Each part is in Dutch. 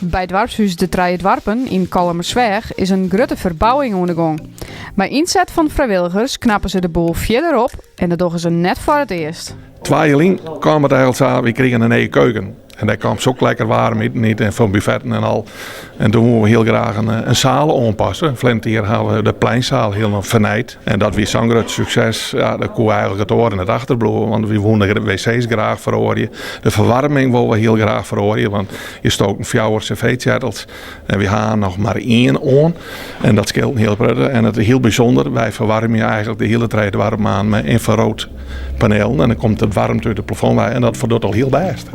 Bij het dorpshuis De Trije Dwarpen in Kalmersweg is een grote verbouwing aan de gang. Bij inzet van vrijwilligers knappen ze de boel verder op en dat doen ze net voor het eerst. 2 jaar kwam het eigenlijk zo, we kregen een nieuwe keuken. En daar kwam zo lekker warm in, niet en van buffetten en al. En toen wilden we heel graag een zaal aanpassen. Flentier hadden we de pleinzaal helemaal vernijd. En dat was zo'n groot succes. Ja, dat kon eigenlijk het oor in het achterbloeien. Want we wilden de wc's graag verhoren. De verwarming wilden we heel graag verhoren. Want je stookt een 4 cv-kettels. En we hadden nog maar 1 aan. En dat scheelt een heel prettig. En het is heel bijzonder. Wij verwarmen eigenlijk de hele tijd warm aan met infrarood paneel. En dan komt het warmte uit het plafond bij. En dat voldoet al heel best.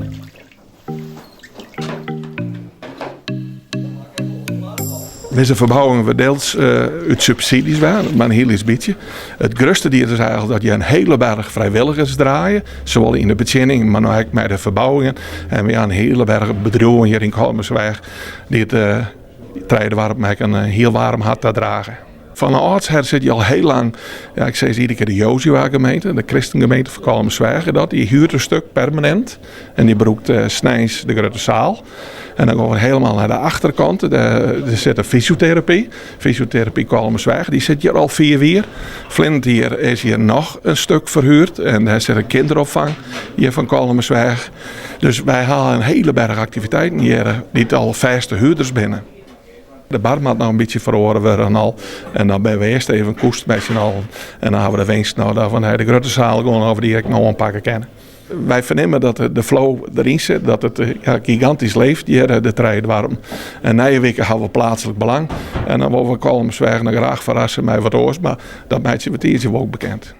Deze verbouwingen we deels uit subsidies waren, maar een heel iets beetje. Het grootste deel is eigenlijk dat je een hele berg vrijwilligers draaien. Zowel in de bediening, maar ook met de verbouwingen. En we hebben een hele berg bedrijven hier in Kalmersweg die het Trijdenwarp een heel warm hart te dragen. Van oudsher zit je al heel lang, ja, ik zei iedere keer de Jozua-gemeente, de christengemeente van Kalmersweg. Die huurt een stuk permanent en die broekt snijns de grote zaal. En dan gaan we helemaal naar de achterkant, er zit een fysiotherapie. Fysiotherapie Kalmersweg, die zit hier al 4 jaar. Flentier is hier nog een stuk verhuurd en daar zit een kinderopvang hier van Kalmersweg. Dus wij halen een hele berg activiteiten hier, die al vaste huurders binnen. De bar had nog een beetje verloren worden en al. En dan ben we eerst even koest met z'n allen. En dan hebben we de winst nou van de grote zaal gewoon over die ik nog aanpakken kennen. Wij vernemen dat de flow erin zit, dat het gigantisch leeft hier, de Trijdenwarp. En na je weken hebben we plaatselijk belang. En dan willen we Kalmersweg nog graag verrassen met wat oors, maar dat meisje wordt hier ook bekend.